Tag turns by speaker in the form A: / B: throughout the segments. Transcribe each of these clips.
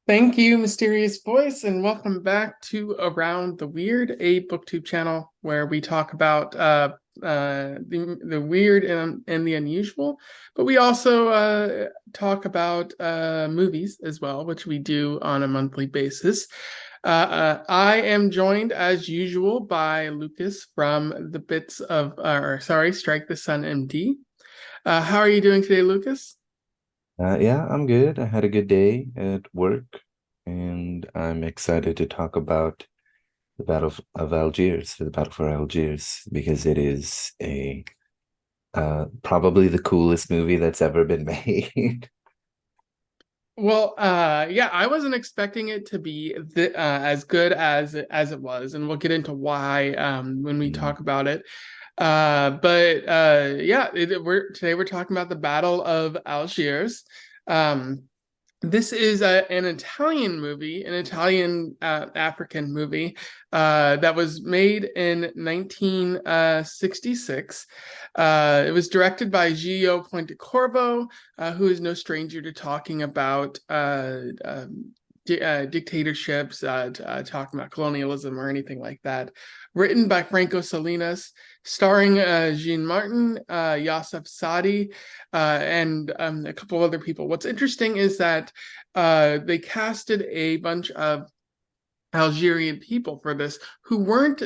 A: Thank you, Mysterious Voice, and welcome back to Around the Weird, a booktube channel where we talk about the weird and the unusual, but we also talk about movies as well, which we do on a monthly basis. I am joined as usual by Lucas from the Bits of, Strike the Sun MD. How are you doing today, Lucas?
B: Yeah, I'm good. I had a good day at work, and I'm excited to talk about the Battle of Algiers, the Battle for Algiers, because it is a probably the coolest movie that's ever been made.
A: Well, yeah, I wasn't expecting it to be as good as it was, and we'll get into why when we
B: Mm.
A: talk about it. Yeah, we're talking about the Battle of Algiers. Um, this is an Italian movie, an Italian African movie that was made in 1966. It was directed by Gillo Pontecorvo, who is no stranger to talking about dictatorships, talking about colonialism or anything like that. Written by Franco Salinas, starring Jean Martin, Yosef Sadi, and a couple other people. What's interesting is that they casted a bunch of Algerian people for this who weren't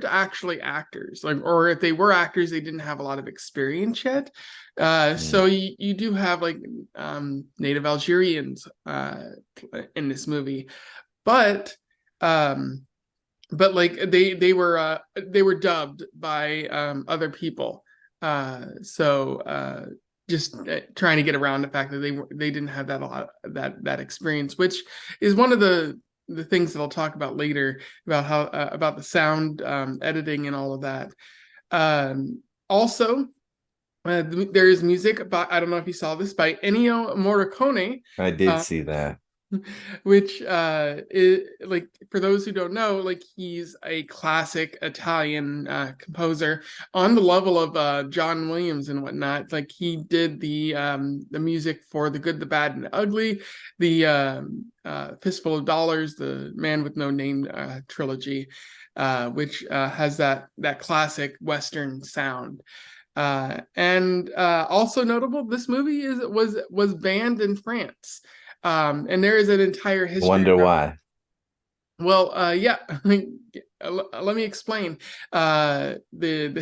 A: actually actors, like, or if they were actors, they didn't have a lot of experience yet.
B: Mm.
A: So you do have like native Algerians in this movie, but um, like they were dubbed by other people. Just trying to get around the fact that they didn't have that a lot that experience, which is one of the things that I'll talk about later about how about the sound editing and all of that. Also, there is music by, I don't know if you saw this, by Ennio Morricone,
B: I did
A: uh,
B: see that.
A: which is like, for those who don't know, like, he's a classic Italian composer on the level of John Williams and whatnot. Like, he did the music for The Good, the Bad, and the Ugly, the Fistful of Dollars, the Man with No Name trilogy, which has that classic Western sound. And also notable, this movie was banned in France. And there is an entire history
B: Wonder
A: around.
B: why.
A: Well, yeah, let me explain the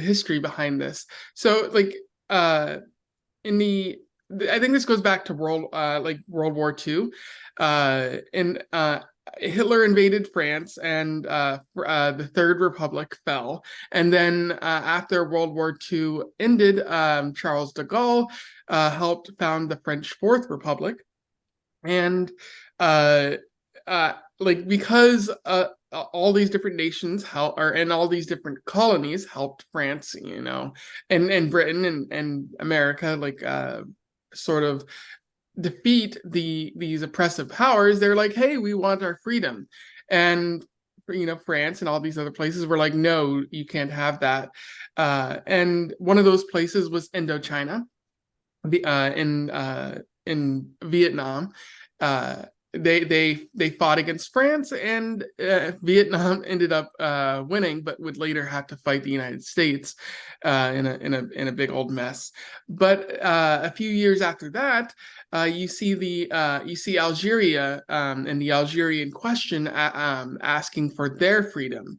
A: history behind this. So, like, uh, in the I think this goes back to World War II. And Hitler invaded France, and the Third Republic fell. And then after World War II ended, Charles de Gaulle helped found the French Fourth Republic. And uh, like, because all these different nations help, or and all these different colonies helped France, and Britain and America, like, sort of defeat these oppressive powers. They're like, hey, we want our freedom. And France and all these other places were like, no, you can't have that. And one of those places was Indochina, the in Vietnam. Uh, they fought against France, and Vietnam ended up winning, but would later have to fight the United States in a big old mess. But a few years after that, you see Algeria, and the Algerian question, asking for their freedom.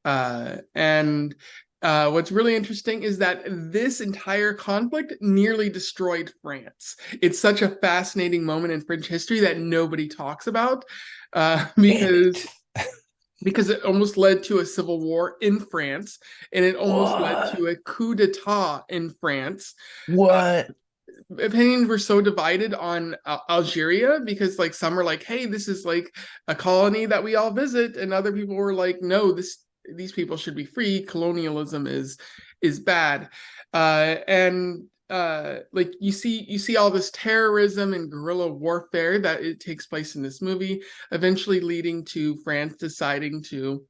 A: And What's really interesting is that this entire conflict nearly destroyed France. It's such a fascinating moment in French history that nobody talks about,
B: Damn
A: because
B: it.
A: it almost led to a civil war in France, and it almost led
B: What?
A: to a coup d'état in France. Uh,
B: What?
A: Opinions were so divided on Algeria, because, like, some were like, hey, this is like a colony that we all visit, and other people were like, no, these people should be free. Colonialism is bad. And Like, you see all this terrorism and guerrilla warfare that it takes place in this movie, eventually leading to France deciding to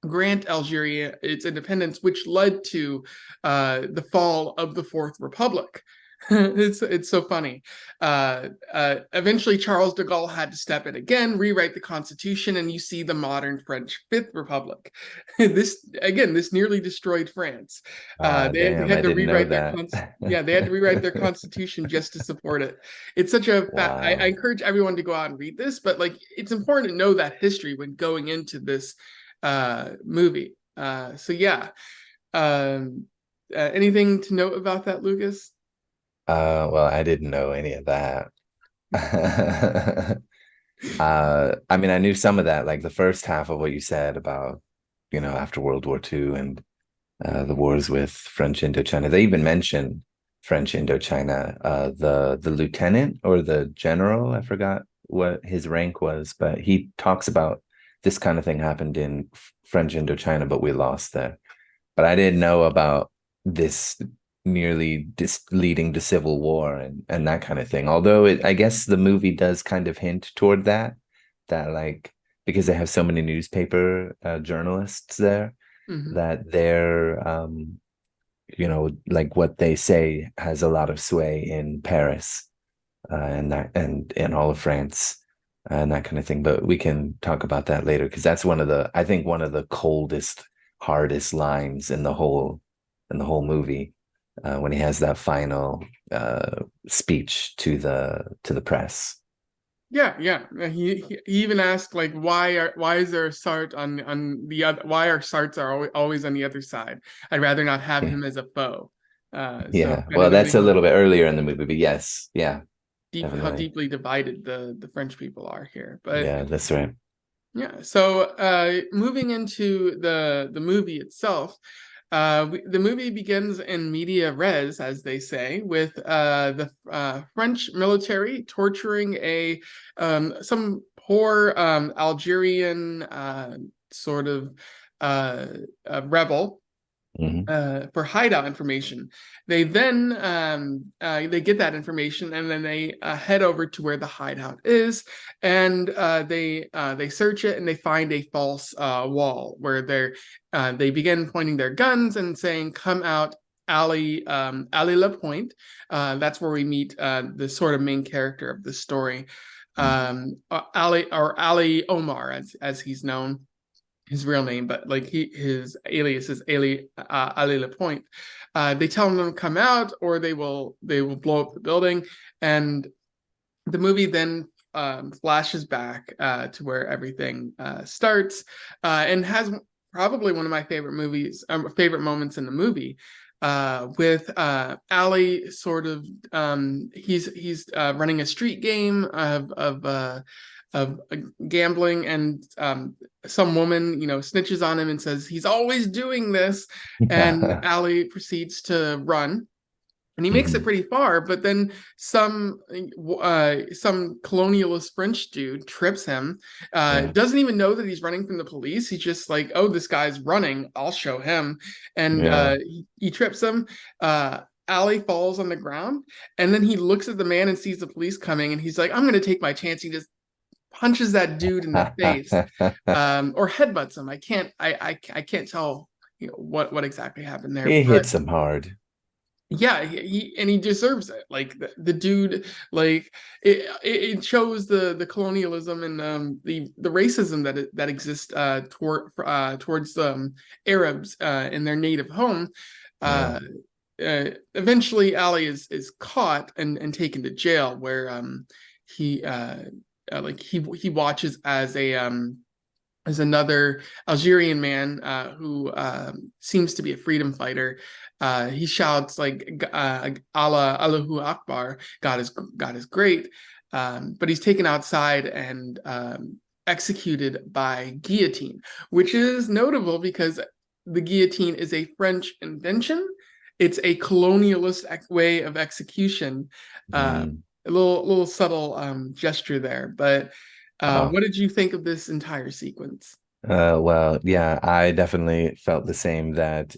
A: grant Algeria its independence, which led to the fall of the Fourth Republic. It's so funny. Eventually, Charles de Gaulle had to step in again, rewrite the constitution, and you see the modern French Fifth Republic. This nearly destroyed France.
B: Ah,
A: They
B: damn,
A: had
B: I
A: to
B: didn't know
A: rewrite their
B: that.
A: yeah, they had to rewrite their constitution just to support it. It's such a I
B: Wow.
A: encourage everyone to go out and read this, but like it's important to know that history when going into this movie. So yeah. Um, Anything to note about that, Lucas?
B: Well, I didn't know any of that. I mean, I knew some of that, like the first half of what you said about, after World War II and the wars with French Indochina. They even mention French Indochina. The lieutenant or the general, I forgot what his rank was, but he talks about this kind of thing happened in French Indochina, but we lost there. But I didn't know about this nearly leading to civil war and that kind of thing. Although I guess the movie does kind of hint toward that like because they have so many newspaper journalists there
A: Hmm.
B: that they're like what they say has a lot of sway in Paris and that and in all of France and that kind of thing. But we can talk about that later because that's I think one of the coldest, hardest lines in the whole movie when he has that final speech to the press.
A: Yeah, yeah. He even asked like why is there a Sart on the other why our Sarts are always on the other side? I'd rather not have
B: Yeah,
A: him as a foe. So
B: yeah.
A: kind
B: Well,
A: of
B: that's a
A: noting
B: little bit earlier in the movie, but yes, yeah,
A: how
B: definitely.
A: deeply divided the French people are here. But
B: Yeah, that's right.
A: yeah, so moving into the movie itself, the movie begins in media res, as they say, with the French military torturing a some poor Algerian sort of uh, rebel
B: Hmm.
A: for hideout information. They then they get that information and then they head over to where the hideout is, and they search it and they find a false wall where they begin pointing their guns and saying, "Come out." Ali La Pointe. That's where we meet the sort of main character of the story, Ali Omar, as he's known, his real name, but like his alias is Ali La Pointe. They tell him to come out, or they will blow up the building, and the movie then flashes back to where everything starts, and has probably one of my favorite moments in the movie. With Ali, sort of, he's running a street game of gambling, and some woman, snitches on him and says he's always doing this, and Ali proceeds to run, and he makes it
B: Hmm.
A: pretty far, but then some colonialist French dude trips him.
B: Yeah,
A: Doesn't even know that he's running from the police. He's just like, oh, this guy's running, I'll show him. And
B: yeah.
A: he trips him. Ali falls on the ground, and then he looks at the man and sees the police coming, and he's like, I'm gonna take my chance. He just punches that dude in the face, or headbutts him. I can't tell what exactly happened there,
B: It
A: but
B: hits him hard.
A: yeah, he deserves it. Like the dude, like it shows the colonialism and the racism that exists towards Arabs in their native home.
B: Yeah.
A: Uh, Eventually, Ali is caught and taken to jail, where he he watches as another Algerian man who seems to be a freedom fighter. He shouts like Allah Allahu Akbar, God is great. But he's taken outside and executed by guillotine, which is notable because the guillotine is a French invention. It's a colonialist way of execution. Uh,
B: Mm.
A: a little subtle gesture there, but
B: Wow.
A: what did you think of this entire sequence?
B: Well, yeah, I definitely felt the same that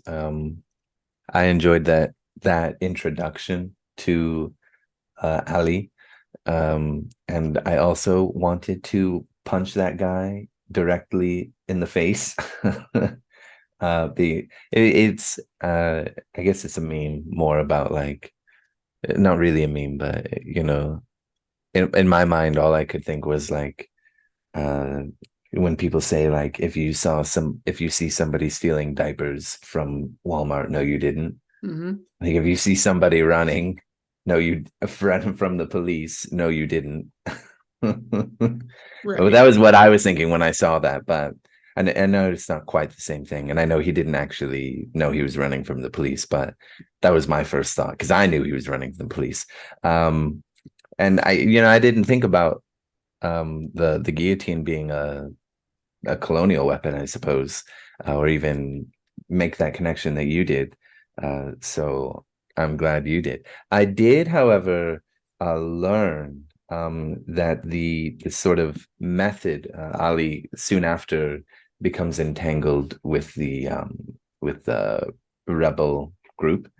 B: I enjoyed that introduction to Ali. And I also wanted to punch that guy directly in the face. It's I guess it's a meme more about like not really a meme, but in my mind, all I could think was like uh when people say like if you see somebody stealing diapers from Walmart, no, you didn't.
A: Hmm.
B: Like if you see somebody running, no, you run from the police, no, you didn't. Well,
A: Right.
B: that was what I was thinking when I saw that, but I know it's not quite the same thing, and I know he didn't actually know he was running from the police, but that was my first thought because I knew he was running from the police. Um, and I didn't think about the guillotine being a colonial weapon, I suppose, or even make that connection that you did. So I'm glad you did. I did, however, learn that the sort of method Ali soon after becomes entangled with the rebel group,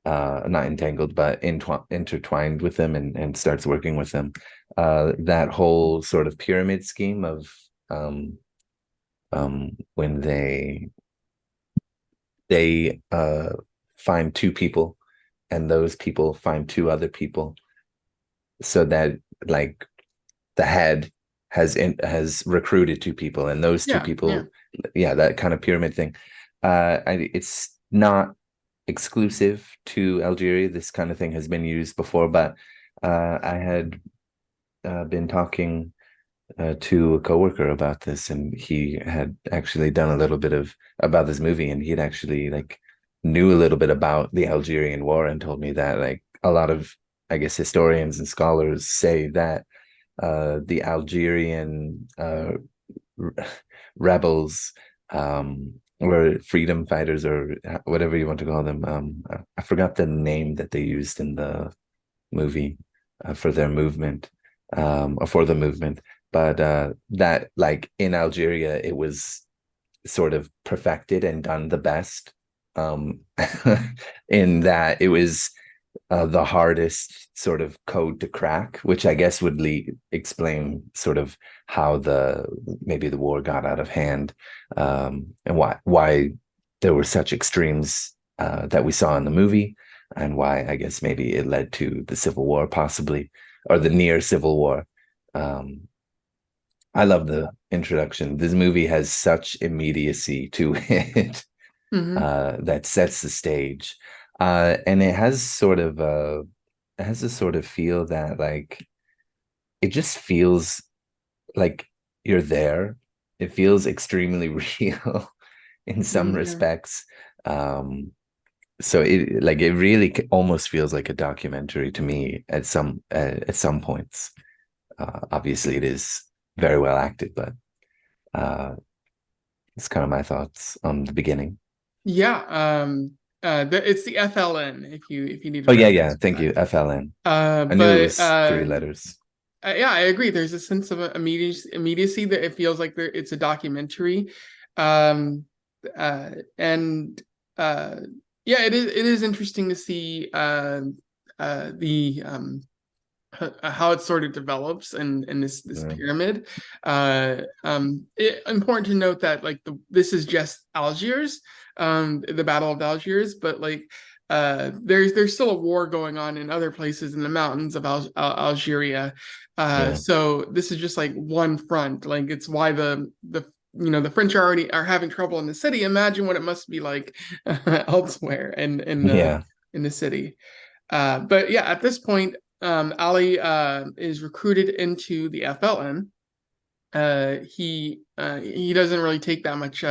B: not entangled, but intertwined with them and starts working with them. That whole sort of pyramid scheme of when they find two people and those people find two other people so that like the head has recruited two people and those two
A: Yeah. Yeah.
B: people, yeah, that kind of pyramid thing. It's not exclusive to Algeria. This kind of thing has been used before, but I had been talking to a coworker about this, and he had actually done a little bit of about this movie, and he'd actually like knew a little bit about the Algerian War and told me that like a lot of, I guess, historians and scholars say that the Algerian rebels or freedom fighters or whatever you want to call them. I forgot the name that they used in the movie for their movement or for the movement, but that like in Algeria it was sort of perfected and done the best um, in that it was the hardest sort of code to crack, which I guess would explain sort of how the maybe the war got out of hand, and why there were such extremes that we saw in the movie, and why I guess maybe it led to the Civil War, possibly, or the near Civil War. Um, I love the introduction. This movie has such immediacy to it
A: Hmm.
B: that sets the stage. And it has a sort of feel that like it just feels like you're there. It feels extremely real in some
A: Yeah.
B: respects. Um, so it really almost feels like a documentary to me at some points. Obviously, it is very well acted, but uh, it's kind of my thoughts on the beginning.
A: Yeah. It's the FLN if you need a
B: Oh yeah, yeah.
A: reference for
B: Thank
A: that.
B: you. FLN. I knew it
A: But
B: was three letters.
A: yeah, I agree. There's a sense of immediacy that it feels like it's a documentary. Um, and uh, yeah, it is interesting to see the how it sort of develops in this
B: Yeah.
A: pyramid. Important to note that like this is just Algiers, the Battle of Algiers, but like there's still a war going on in other places in the mountains of Algeria.
B: Yeah.
A: So this is just like one front. Like it's why the the French are having trouble in the city. Imagine what it must be like elsewhere
B: Yeah.
A: in the city. But yeah, at this point, Ali is recruited into the FLN. He doesn't really take that much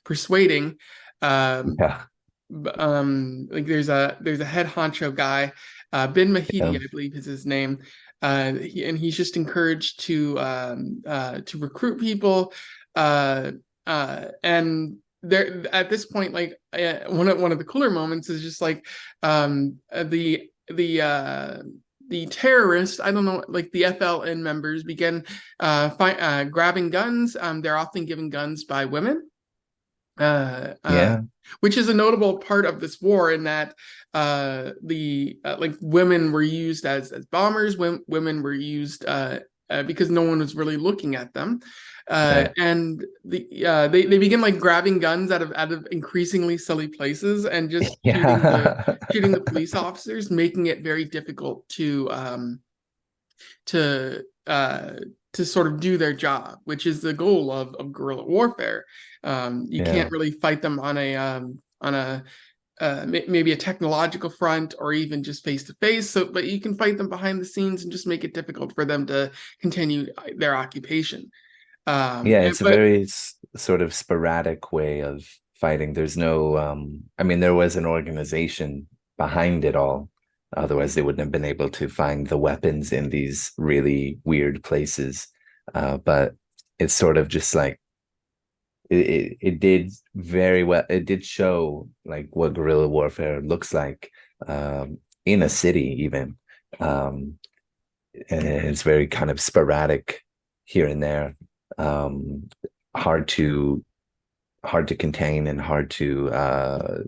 A: persuading. Um,
B: Yeah.
A: like there's a head honcho guy, Ben Mahidi,
B: Yeah.
A: I believe is his name. And he's just encouraged to recruit people. Uh, and there at this point, like one of the cooler moments is just like the terrorists, I don't know, like the FLN members begin grabbing guns. They're often given guns by women, uh, uh,
B: Yeah.
A: which is a notable part of this war in that the like women were used as bombers, women were used because no one was really looking at them.
B: Right.
A: And they begin like grabbing guns out of increasingly silly places and just
B: Yeah.
A: shooting the police officers, making it very difficult to to sort of do their job, which is the goal of guerrilla warfare. You
B: Yeah.
A: can't really fight them on a maybe a technological front or even just face to face. So, but you can fight them behind the scenes and just make it difficult for them to continue their occupation.
B: Yeah, it's a
A: But
B: very sort of sporadic way of fighting. There's no, I mean, there was an organization behind it all. Otherwise, they wouldn't have been able to find the weapons in these really weird places. But it's sort of just like it did very well. It did show like what guerrilla warfare looks like in a city, even. Um, and it's very kind of sporadic here and there, um, hard to contain and hard to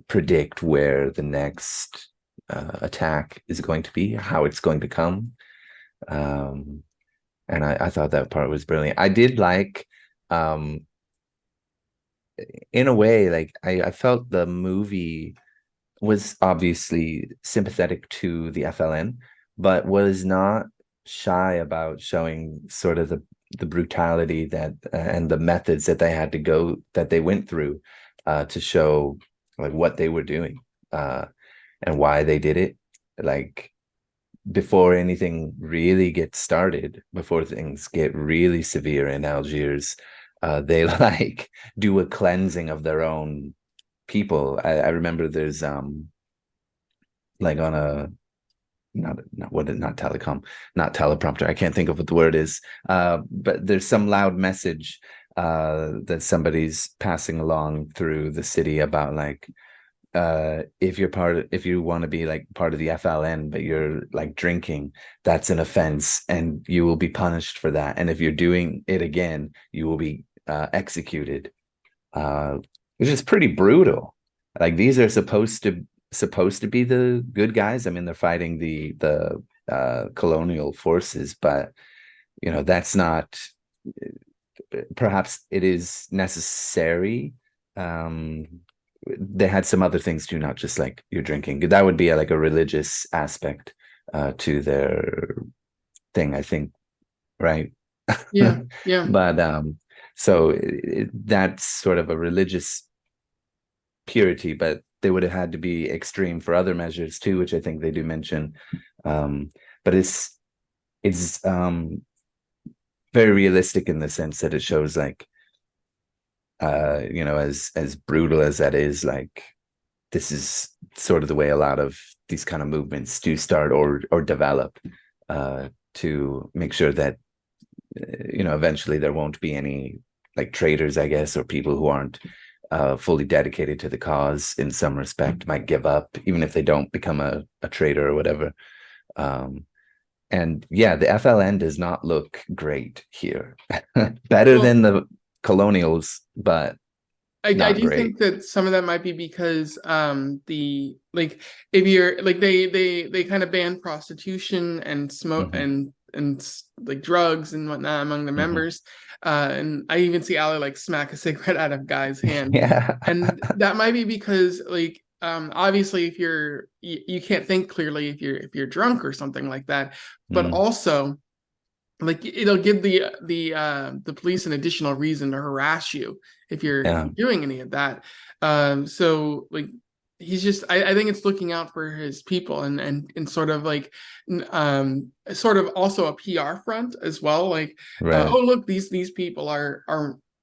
B: predict where the next attack is going to be, how it's going to come. um, and I thought that part was brilliant. I did like, um, in a way, like I felt the movie was obviously sympathetic to the FLN, but was not shy about showing sort of the brutality that and the methods that they went through to show like what they were doing and why they did it. Like before anything really gets started, before things get really severe in Algiers, they like do a cleansing of their own people. I remember there's like on a not telecom, not teleprompter. I can't think of what the word is. But there's some loud message that somebody's passing along through the city about like if you want to be like part of the FLN, but you're like drinking, that's an offense and you will be punished for that. And if you're doing it again, you will be executed. Uh, which is pretty brutal. Like these are supposed to be the good guys. I mean, they're fighting the colonial forces, but you know that's not. Perhaps it is necessary. Um, they had some other things too, not just like you're drinking. That would be like a religious aspect to their thing, I think, right?
A: yeah, yeah.
B: But so that's sort of a religious purity, but they would have had to be extreme for other measures too, which I think they do mention. Um, but it's very realistic in the sense that it shows like you know, as brutal as that is, like this is sort of the way a lot of these kind of movements do start or develop to make sure that you know eventually there won't be any like traitors, I guess, or people who aren't fully dedicated to the cause in some respect might give up, even if they don't become a traitor or whatever. Um, and yeah, the FLN does not look great here. Better
A: Well,
B: than the colonials, but
A: I
B: not
A: do
B: great.
A: think that some of that might be because the like if you're like they kind of ban prostitution and smoke
B: Hmm.
A: and like drugs and whatnot among the
B: Hmm.
A: members. And I even see Ali like smack a cigarette out of a guy's hand.
B: Yeah.
A: And that might be because like obviously if you can't think clearly if you're drunk or something like that, but
B: Mm,
A: also like it'll give the police an additional reason to harass you if
B: yeah.
A: you're doing any of that. So like he's just I think it's looking out for his people and sort of like sort of also a PR front as well. Like
B: Right.
A: oh look these people are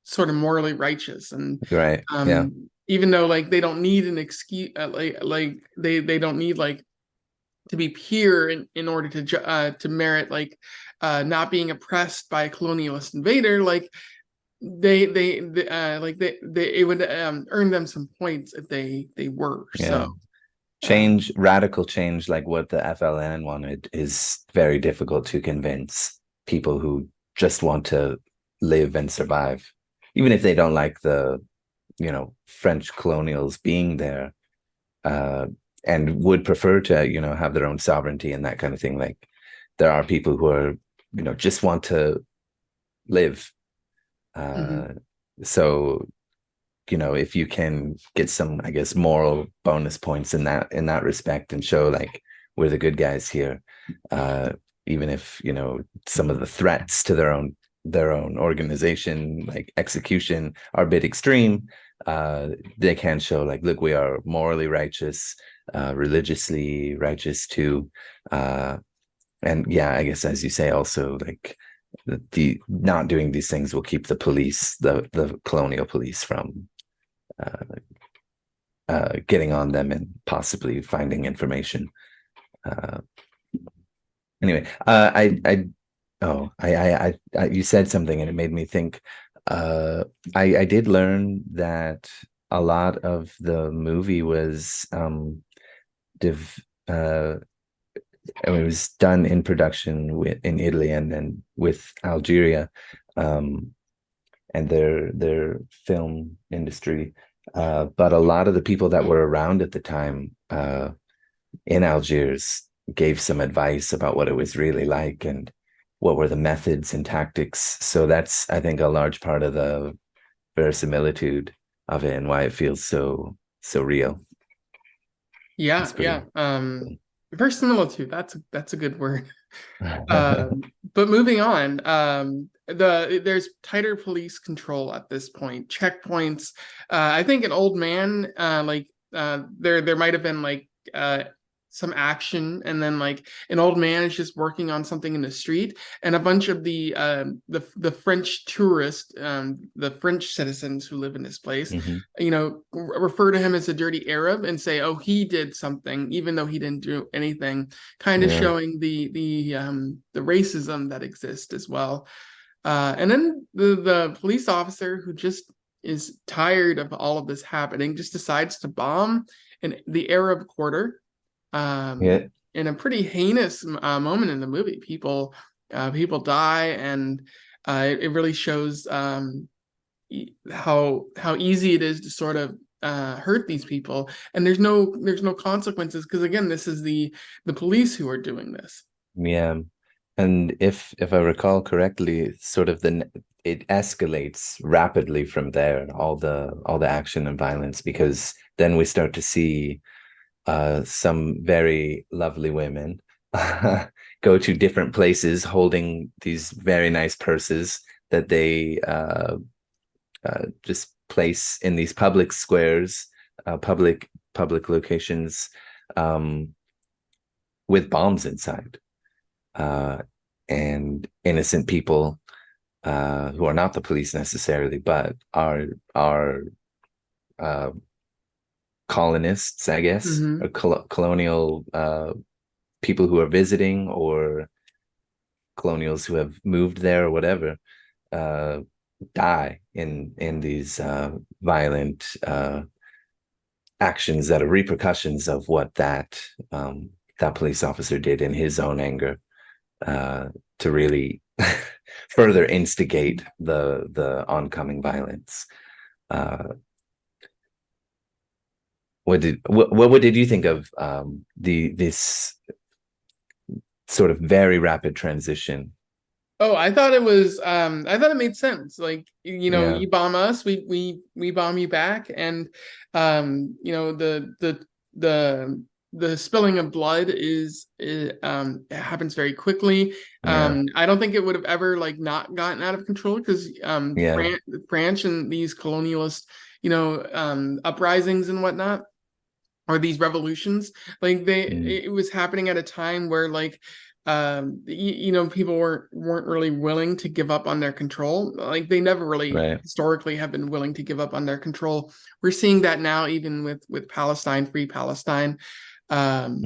A: sort of morally righteous and
B: Right. Yeah.
A: even though like they don't need an excuse like they don't need like to be pure in order to merit like not being oppressed by a colonialist invader like they it would earn them some points if they were
B: Yeah.
A: so
B: Change, radical change like what the FLN wanted is very difficult to convince people who just want to live and survive, even if they don't like the, you know, French colonials being there, uh, and would prefer to, you know, have their own sovereignty and that kind of thing. Like there are people who are just want to live.
A: Hmm.
B: Uh, so if you can get some, I guess, moral bonus points in that respect and show like we're the good guys here, uh, even if some of the threats to their own organization, like execution, are a bit extreme, they can show like, look, we are morally righteous, religiously righteous too, uh, and yeah, I guess as you say, also like the not doing these things will keep the colonial police from uh, getting on them and possibly finding information. Uh, anyway, you said something and it made me think. Uh, I did learn that a lot of the movie was div, uh, it was done in production in Italy and then with Algeria, um, and their film industry. But a lot of the people that were around at the time in Algiers gave some advice about what it was really like and what were the methods and tactics. So that's, I think, a large part of the verisimilitude of it and why it feels so real.
A: Yeah,
B: It's pretty.
A: yeah. Verisimilitude, that's a good word. But moving on, there's tighter police control at this point, checkpoints. I think an old man, there might have been like some action, and then like an old man is just working on something in the street, and a bunch of the French tourists, the French citizens who live in this place,
B: Mhm.
A: refer to him as a dirty Arab and say, "Oh, he did something," even though he didn't do anything, kind of
B: Yeah.
A: showing the racism that exists as well. And then the police officer who just is tired of all of this happening just decides to bomb in the Arab quarter,
B: Yeah.
A: in a pretty heinous moment in the movie. People die, and it really shows how easy it is to sort of hurt these people, and there's no consequences because again, this is the police who are doing this.
B: Yeah. And if I recall correctly, sort of it escalates rapidly from there, all the action and violence, because then we start to see some very lovely women go to different places holding these very nice purses that they just place in these public squares, public locations, um, with bombs inside, uh, and innocent people who are not the police necessarily, but are uh, colonists, I guess, or
A: Hmm.
B: colonial people who are visiting, or colonials who have moved there or whatever, uh, die in these violent actions that are repercussions of what that police officer did in his own anger, uh, to really further instigate the oncoming violence. Uh, what did you think of the this sort of very rapid transition?
A: Oh, I thought it made sense. Like,
B: Yeah.
A: you bomb us, we bomb you back, and the spilling of blood it happens very quickly.
B: Yeah.
A: I don't think it would have ever like not gotten out of control because
B: Yeah.
A: France and these colonialist, uprisings and whatnot, or these revolutions, like
B: Mm,
A: it was happening at a time where like people weren't really willing to give up on their control. Like they never really
B: right.
A: historically have been willing to give up on their control. We're seeing that now even with Palestine, free Palestine. um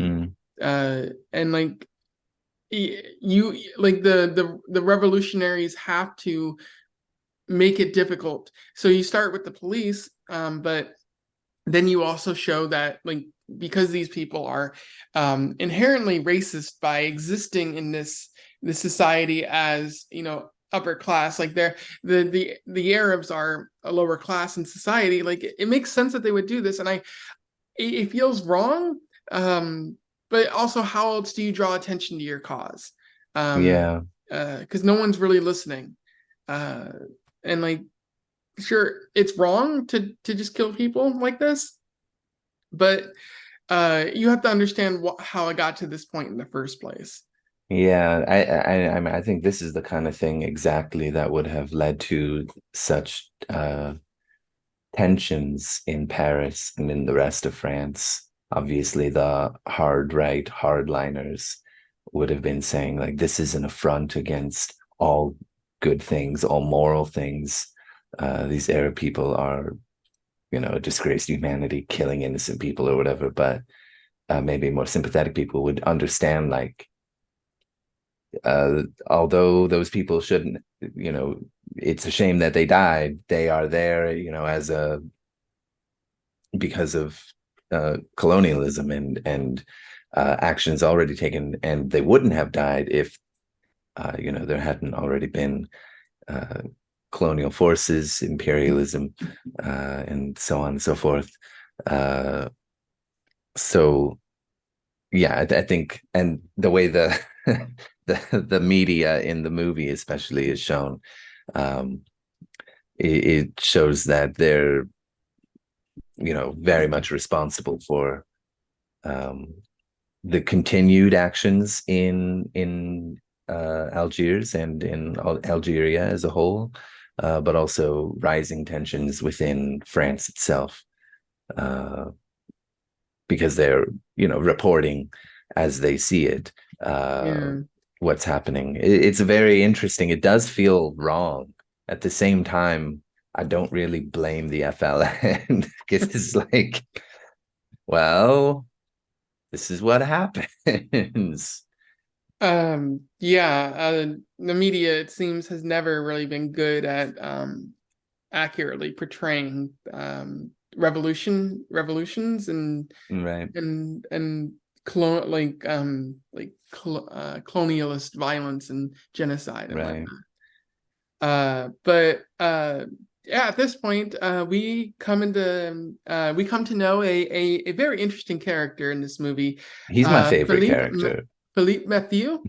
B: Mm,
A: and like you like the revolutionaries have to make it difficult. So you start with the police, but then you also show that like because these people are inherently racist by existing in this society as upper class, like the Arabs are a lower class in society, like it makes sense that they would do this, and it feels wrong, um but also how else do you draw attention to your cause? um
B: yeah.
A: because no one's really listening. Uh, and like, sure, it's wrong to just kill people like this, but you have to understand how it got to this point in the first place.
B: Yeah, I mean, I think this is the kind of thing exactly that would have led to such tensions in Paris and in the rest of France. Obviously, the hard right hardliners would have been saying like this is an affront against all good things, all moral things. These Arab people are, a disgrace to humanity, killing innocent people or whatever. But maybe more sympathetic people would understand like although those people shouldn't, it's a shame that they died. They are there, as a because of colonialism and actions already taken, and they wouldn't have died if there hadn't already been uh, colonial forces, imperialism, and so on and so forth. Uh, so yeah, I think, and the way the the media in the movie especially is shown, um, it shows that they're very much responsible for um, the continued actions in Algiers and in Algeria as a whole, but also rising tensions within France itself, uh, because they're reporting as they see it,
A: Yeah.
B: what's happening. It's very interesting. It does feel wrong. At the same time, I don't really blame the FLN because it's like, well, this is what happens.
A: Yeah, the media, it seems, has never really been good at accurately portraying revolutions
B: Right,
A: and colonialist violence and genocide and
B: right.
A: whatnot. But yeah, at this point, we come to know a very interesting character in this movie,
B: He's my favorite
A: Philippe
B: character.
A: Philippe Mathieu,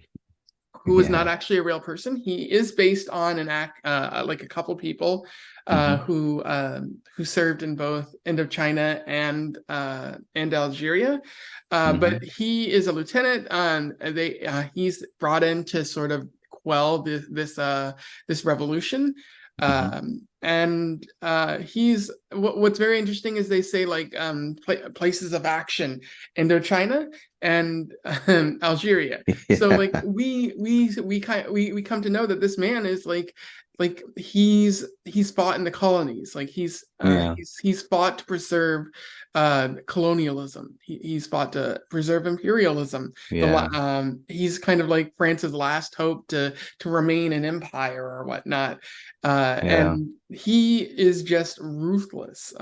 A: who is not
B: Yeah.
A: actually a real person. He is based on an act, like a couple people
B: Hmm.
A: who served in both Indochina and Algeria. But
B: Hmm.
A: he is a lieutenant. He's brought in to sort of quell this revolution.
B: Hmm.
A: And he's what's very interesting is they say like places of action, Indochina and Algeria. So like
B: Yeah.
A: we come to know that this man is like he's fought in the colonies. Like
B: Yeah.
A: he's fought to preserve colonialism. He's fought to preserve imperialism.
B: Yeah.
A: He's kind of like France's last hope to remain an empire or whatnot.
B: Yeah.
A: And he is just ruthless.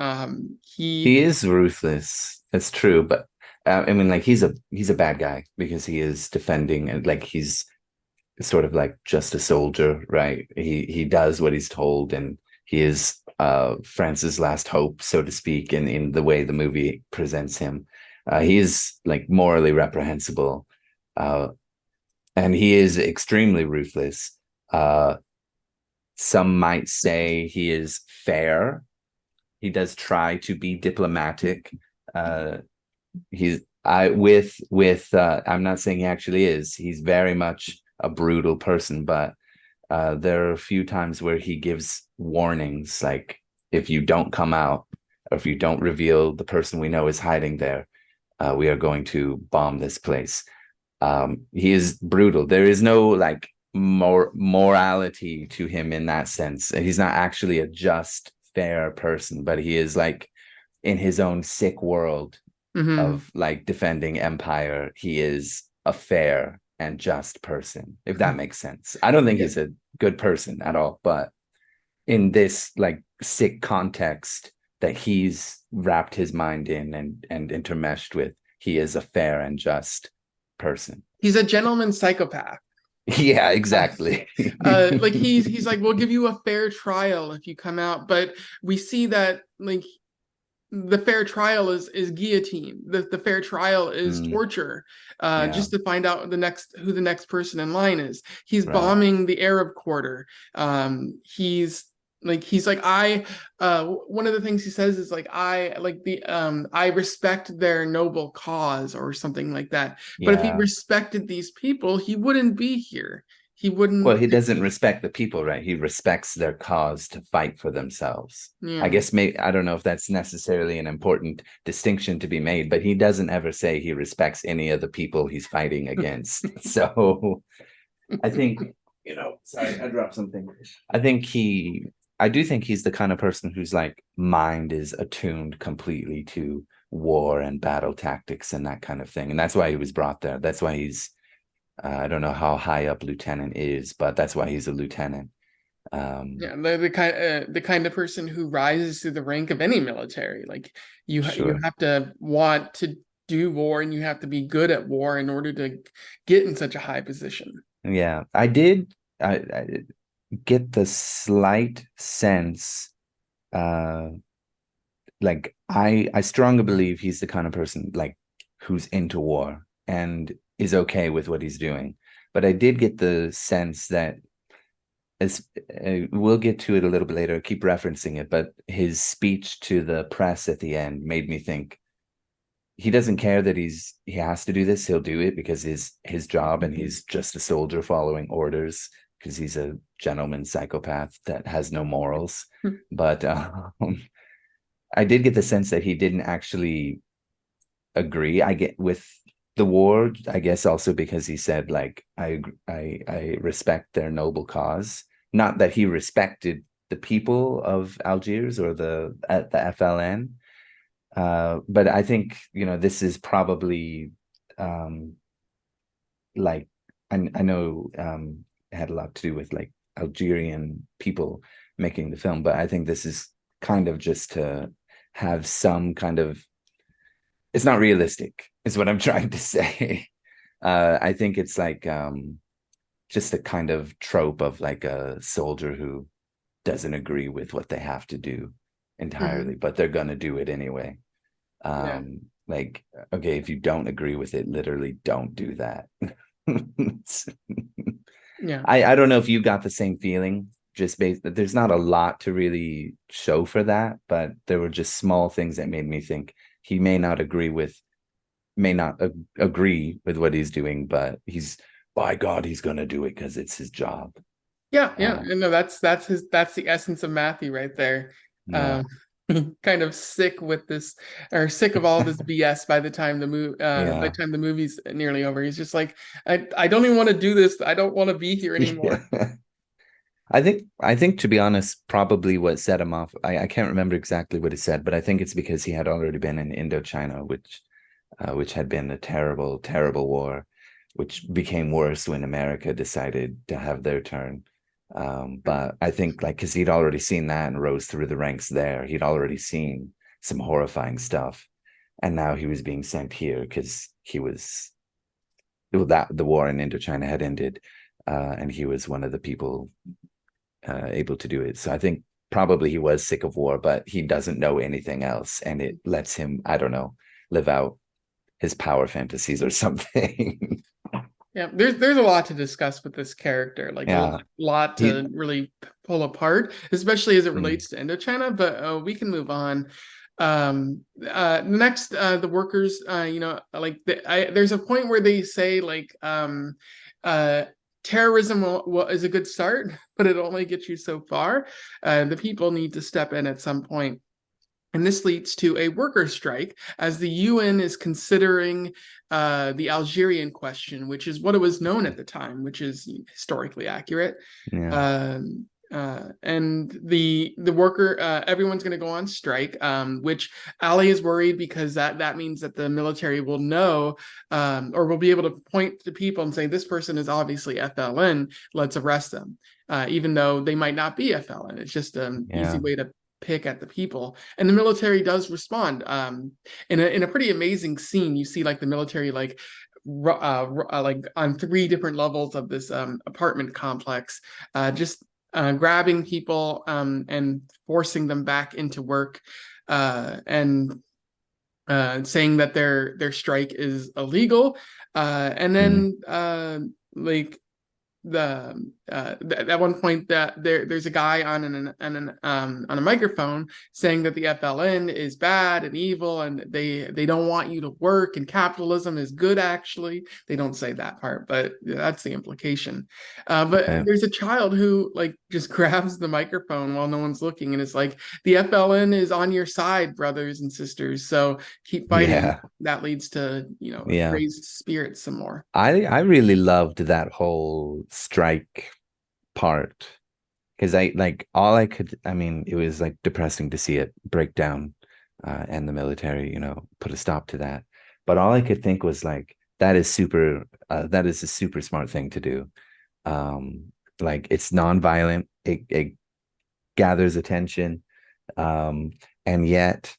A: He
B: He is ruthless. That's true, but I mean, like he's a bad guy because he is defending, and like he's sort of like just a soldier, right? He does what he's told, and he is France's last hope, so to speak, in the way the movie presents him. He is like morally reprehensible, uh, and he is extremely ruthless. Some might say he is fair. He does try to be diplomatic. Uh, he's I with I'm not saying he actually is. He's very much a brutal person, but there are a few times where he gives warnings, like if you don't come out or if you don't reveal the person we know is hiding there, we are going to bomb this place. He is brutal. There is no like morality to him in that sense. He's not actually a just, fair person, but he is like in his own sick world
A: mhm.
B: of like defending empire. He is a fair and just person, if that makes sense. I don't think
A: Yeah.
B: he's a good person at all, but in this like sick context that he's wrapped his mind in and intermeshed with, he is a fair and just person.
A: He's a gentleman psychopath.
B: Yeah, exactly.
A: Like he's like, we'll give you a fair trial if you come out, but we see that like the fair trial is guillotine. The fair trial is
B: Mm,
A: torture,
B: yeah,
A: just to find out who the next person in line is. He's
B: right.
A: bombing the Arab quarter. He's like I. One of the things he says is like I respect their noble cause or something like that. But if he
B: Yeah.
A: respected these people, he wouldn't be here. He
B: Well,
A: wouldn't.
B: he doesn't respect the people, right? He respects their cause to fight for themselves. I
A: Yeah.
B: guess maybe I don't know if that's necessarily an important distinction to be made, but he doesn't ever say he respects any of the people he's fighting against. So I think, sorry, I dropped something. I think I do think he's the kind of person whose like mind is attuned completely to war and battle tactics and that kind of thing. And that's why he was brought there. That's why he's I don't know how high up lieutenant is, but that's why he's a lieutenant. Um,
A: Yeah, the kind of person who rises to the rank of any military. Like you
B: sure.
A: have to want to do war and you have to be good at war in order to get in such a high position.
B: Yeah, I did. I get the slight sense, uh, like I strongly believe he's the kind of person like who's into war and is okay with what he's doing. But I did get the sense that as we'll get to it a little bit later, I keep referencing it, but his speech to the press at the end made me think he doesn't care that he has to do this. He'll do it because his job, and he's just a soldier following orders because he's a gentleman psychopath that has no morals. But I did get the sense that he didn't actually agree. I get with the war, I guess also because he said like I respect their noble cause. Not that he respected the people of Algiers or the FLN, but I think this is probably um, like I know it had a lot to do with like Algerian people making the film, but I think this is kind of just to have some kind of it's not realistic, is what I'm trying to say. I think it's like just a kind of trope of like a soldier who doesn't agree with what they have to do entirely,
A: Hmm.
B: but they're gonna do it anyway.
A: Yeah.
B: Like, okay, if you don't agree with it, literally don't do that.
A: Yeah.
B: I don't know if you got the same feeling, just based there's not a lot to really show for that, but there were just small things that made me think he may not agree with what he's doing, but he's by God, he's gonna do it because it's his job.
A: Yeah, yeah.
B: Uh,
A: And no, that's the essence of Matthew right there.
B: yeah,
A: Um kind of sick with this or sick of all this BS by the
B: yeah,
A: time the movie's nearly over. He's just like, I don't even want to do this. I don't want to be here anymore.
B: yeah. I think to be honest, probably what set him off. I can't remember exactly what he said, but I think it's because he had already been in Indochina, which had been a terrible, terrible war, which became worse when America decided to have their turn. But I think like because he'd already seen that and rose through the ranks there, he'd already seen some horrifying stuff, and now he was being sent here because he was well, that the war in Indochina had ended, and he was one of the people able to do it. So I think probably he was sick of war, but he doesn't know anything else, and it lets him, I don't know, live out his power fantasies or something.
A: Yeah, there's a lot to discuss with this character, like a
B: Yeah,
A: lot
B: he.
A: to really pull apart, especially as it
B: Mm,
A: relates to Indochina. But we can move on. Next, the workers, there's a point where they say like, uh, terrorism is a good start, but it only gets you so far. The people need to step in at some point. And this leads to a worker strike as the UN is considering the Algerian question, which is what it was known at the time, which is historically accurate.
B: yeah,
A: And the worker, everyone's going to go on strike, which Ali is worried because that means that the military will know or will be able to point to people and say this person is obviously FLN, let's arrest them, even though they might not be FLN. It's just an easy
B: yeah,
A: way to pick at the people, and the military does respond in a pretty amazing scene. You see like the military like on three different levels of this apartment complex, just grabbing people and forcing them back into work, and saying that their strike is illegal, and
B: Mm.
A: then like the at one point that there's a guy on a microphone saying that the FLN is bad and evil, and they don't want you to work, and capitalism is good. Actually, they don't say that part, but that's the implication. But
B: Right.
A: there's a child who like just grabs the microphone while no one's looking, and it's like, the FLN is on your side, brothers and sisters, so keep fighting.
B: Yeah.
A: That leads to,
B: Yeah.
A: raised spirits some more.
B: I really loved that whole strike part because I like all I could. I mean, it was like depressing to see it break down, and the military, put a stop to that. But all I could think was like that is super. That is a super smart thing to do. Like it's nonviolent. It gathers attention, um, and yet,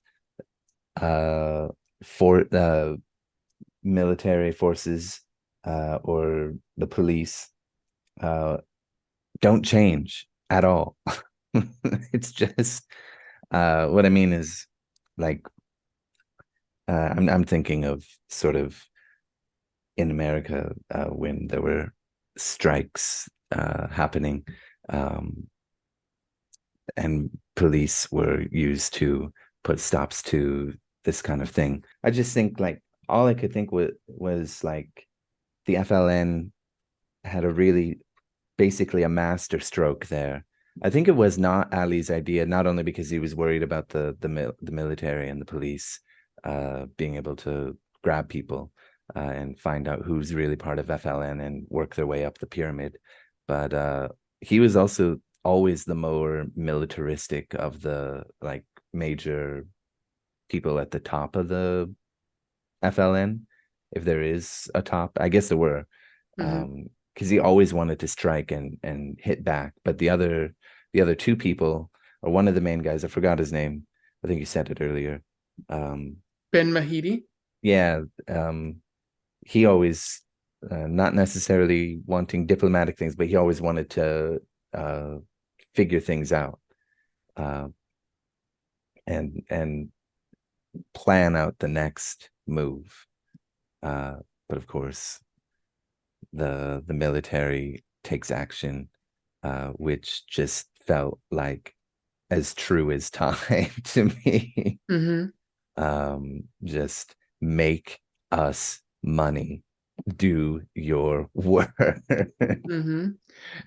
B: for the military forces, or the police, uh, don't change at all. It's just, what I mean is like, I'm thinking of sort of in America, when there were strikes happening, um, and police were used to put stops to this kind of thing. I just think like all I could think was like the FLN had a really basically a master stroke there. I think it was not Ali's idea, not only because he was worried about the military and the police being able to grab people, and find out who's really part of FLN and work their way up the pyramid, but he was also always the more militaristic of the like major people at the top of the FLN, if there is a top. I guess there were,
A: Hmm.
B: because he always wanted to strike and hit back. But the other two people, or one of the main guys, I forgot his name. I think you said it earlier. Um,
A: Ben Mahidi.
B: yeah, he always, not necessarily wanting diplomatic things, but he always wanted to, figure things out, uh, and plan out the next move. But of course, the military takes action, which just felt like as true as time to me.
A: Hmm.
B: Just make us money, do your work,
A: Hmm.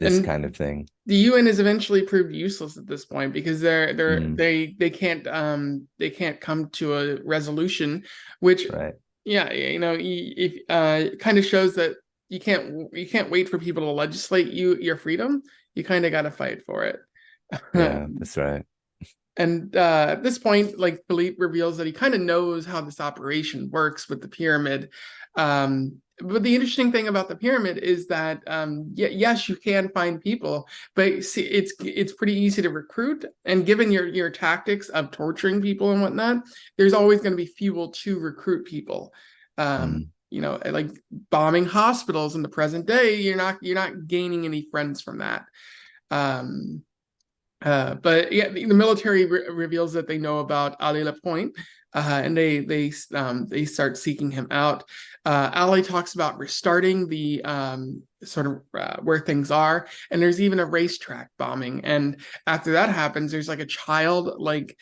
B: this
A: And
B: kind of thing.
A: the UN is eventually proved useless at this point because
B: Mm,
A: they can't come to a resolution, which,
B: right.
A: yeah, if it kind of shows that you can't wait for people to legislate your freedom. You kind of got to fight for it.
B: Yeah, that's right.
A: And at this point, like, Philippe reveals that he kind of knows how this operation works with the pyramid. But the interesting thing about the pyramid is that, yes, you can find people, but see, it's pretty easy to recruit. And given your tactics of torturing people and whatnot, there's always going to be fuel to recruit people.
B: Mm,
A: Like bombing hospitals in the present day, you're not gaining any friends from that. Um, but yeah, the military reveals that they know about Ali La Pointe, and they start seeking him out. Ali talks about restarting the sort of where things are, and there's even a racetrack bombing. And after that happens, there's like a child like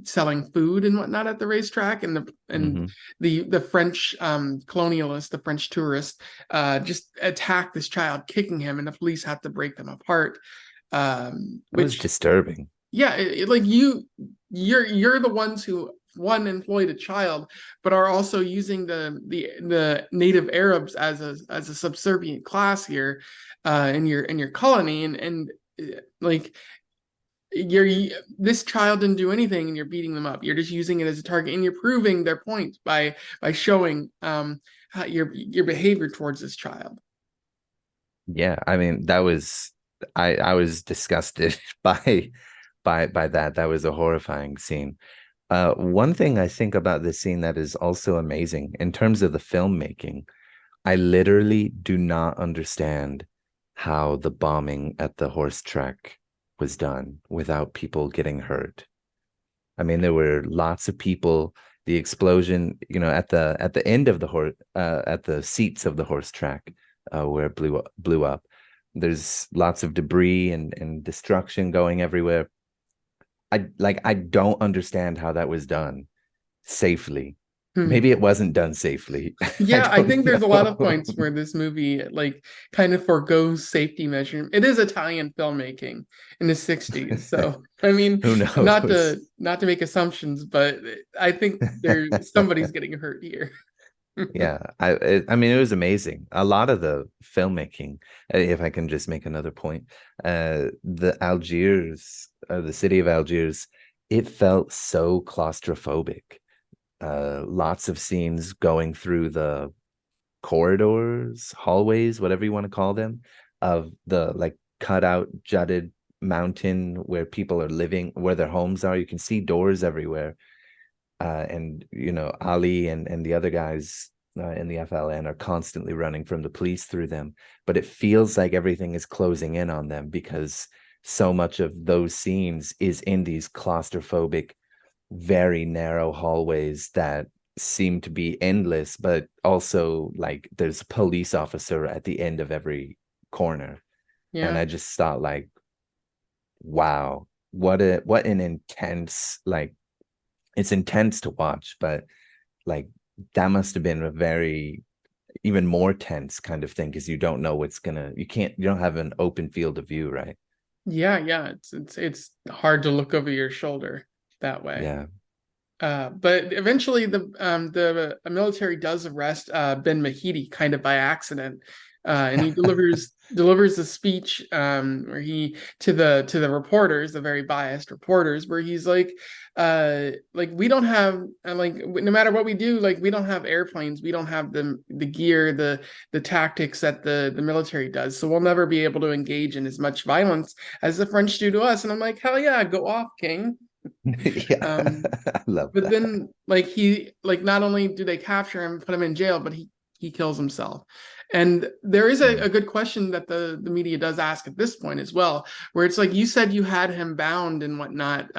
A: selling food and whatnot at the racetrack, and
B: hmm.
A: the French colonialists, the French tourists, just attack this child, kicking him, and the police have to break them apart.
B: It was
A: Which,
B: disturbing.
A: yeah, like you're the ones who, one, employed a child, but are also using the native Arabs as a subservient class here, in your colony, and like, you're this child didn't do anything, and you're beating them up. You're just using it as a target, and you're proving their point by showing how your behavior towards this child.
B: Yeah, I mean that was, I was disgusted by that. That was a horrifying scene. One thing I think about this scene that is also amazing in terms of the filmmaking, I literally do not understand how the bombing at the horse track was done without people getting hurt. I mean, there were lots of people. The explosion, at the end of the horse, at the seats of the horse track, where it blew up. There's lots of debris and destruction going everywhere. I don't understand how that was done safely.
A: Hmm.
B: Maybe it wasn't done safely. I
A: Yeah, I
B: don't
A: think there's a lot of
B: know.
A: points where this movie like kind of forgoes safety measure. It is Italian filmmaking in the 60s. So, I mean,
B: Who knows?
A: not to make assumptions, but I think there somebody's getting hurt here.
B: Yeah, I mean, it was amazing. A lot of the filmmaking, if I can just make another point, the city of Algiers, it felt so claustrophobic. Lots of scenes going through the corridors, hallways, whatever you want to call them, of the like cutout jutted mountain where people are living, where their homes are. You can see doors everywhere. And Ali and the other guys in the FLN are constantly running from the police through them, but it feels like everything is closing in on them because so much of those scenes is in these claustrophobic, very narrow hallways that seem to be endless, but also like there's a police officer at the end of every corner. And
A: Yeah.
B: I just thought like, wow, what an intense, like, it's intense to watch, but like that must have been a very even more tense kind of thing because you don't know you don't have an open field of view, right?
A: Yeah, yeah. It's hard to look over your shoulder that way.
B: Yeah.
A: But eventually, the military does arrest Ben Mahidi kind of by accident, and he delivers a speech where he to the reporters, the very biased reporters, where he's like we don't have like no matter what we do, like we don't have airplanes, we don't have the gear, the tactics that the military does, so we'll never be able to engage in as much violence as the French do to us. And I'm like, hell yeah, go off, King.
B: Yeah.
A: Um,
B: I love
A: but
B: that.
A: then like he like not only do they capture him, put him in jail, but he kills himself. And there is
B: Mm.
A: a good question that the media does ask at this point as well, where it's like you said you had him bound and whatnot.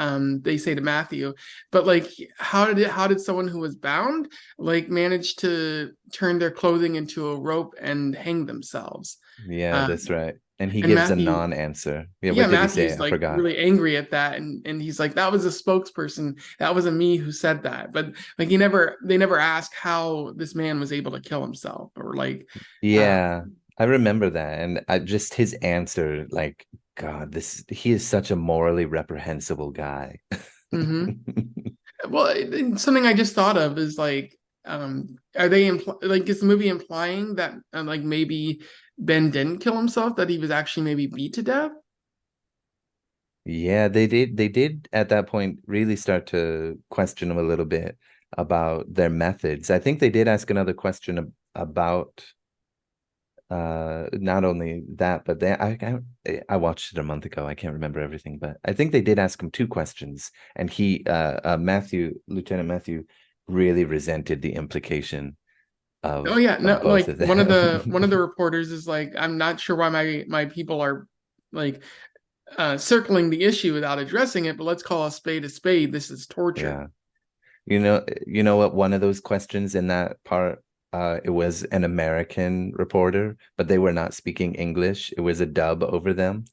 A: They say to Matthew, but like how did someone who was bound like manage to turn their clothing into a rope and hang themselves?
B: Yeah, that's
A: Um,
B: right. And he
A: and
B: gives a
A: Matthew
B: non-answer. Yeah,
A: yeah,
B: what did he say?
A: Matthew's
B: I
A: like
B: forgot.
A: really angry at that, and he's like, that was a spokesperson. That wasn't me who said that. But like they never ask how this man was able to kill himself or like
B: Yeah, I remember that. And just his answer, like, God, he is such a morally reprehensible guy.
A: mhm. Well, something I just thought of is like, are they like is the movie implying that like maybe Ben didn't kill himself, that he was actually maybe beat to death?
B: Yeah, they did at that point really start to question him a little bit about their methods. I think they did ask another question about not only that, but I watched it a month ago. I can't remember everything, but I think they did ask him two questions, and Lieutenant Matthew really resented the implication
A: Oh yeah, no,
B: of both
A: like
B: of them.
A: one of the reporters is like, I'm not sure why my people are like circling the issue without addressing it, but let's call a spade a spade. This is torture.
B: Yeah. You know what? One of those questions in that part, it was an American reporter, but they were not speaking English. It was a dub over them.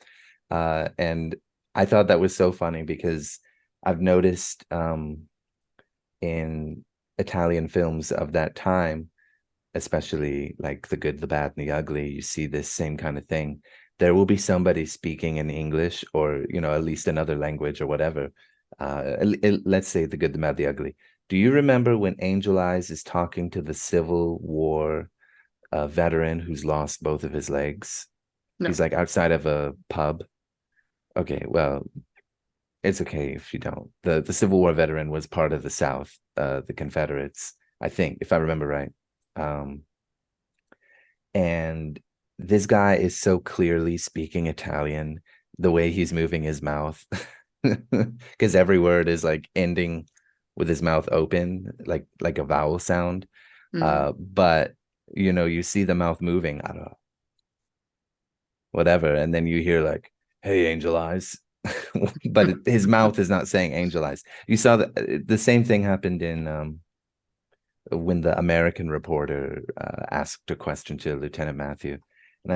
B: And I thought that was so funny because I've noticed in Italian films of that time, especially like The Good, the Bad, and the Ugly, you see this same kind of thing. There will be somebody speaking in English or, at least another language or whatever. Let's say The Good, the Bad, the Ugly. Do you remember when Angel Eyes is talking to the Civil War veteran who's lost both of his legs?
A: No.
B: He's like outside of a pub. Okay, well, it's okay if you don't. The Civil War veteran was part of the South, the Confederates, I think, if I remember right. Um, and this guy is so clearly speaking Italian, the way he's moving his mouth, because every word is like ending with his mouth open, like a vowel sound.
A: Mm.
B: But you see the mouth moving. I don't know. whatever, and then you hear like, "Hey, Angel Eyes," but his mouth is not saying Angel Eyes. You saw that the same thing happened in when the American reporter asked a question to Lieutenant Matthew, and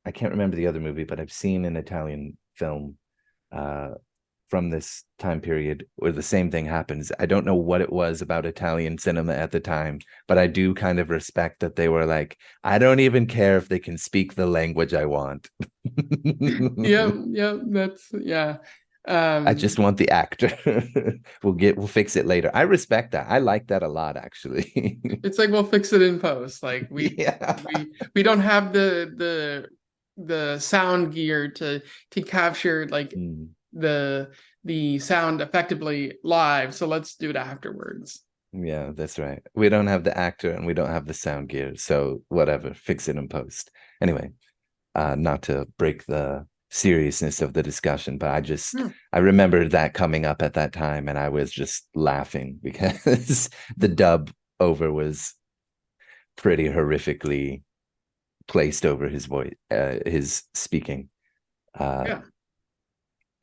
B: I can't remember the other movie, but I've seen an Italian film uh, from this time period where the same thing happens. I don't know what it was about Italian cinema at the time, but I do kind of respect that they were like, I don't even care if they can speak the language I want.
A: Yeah, yeah, that's yeah.
B: I just want the actor. We'll fix it later. I respect that. I like that a lot, actually.
A: It's like we'll fix it in post. Like
B: Yeah.
A: we don't have the sound gear to capture like
B: Mm.
A: the the sound effectively live, so let's do it afterwards.
B: Yeah, that's right. We don't have the actor and we don't have the sound gear, so whatever, fix it in post. Anyway, not to break the seriousness of the discussion, but
A: Hmm.
B: I remember that coming up at that time and I was just laughing because the dub over was pretty horrifically placed over his voice, his speaking. Uh,
A: Yeah.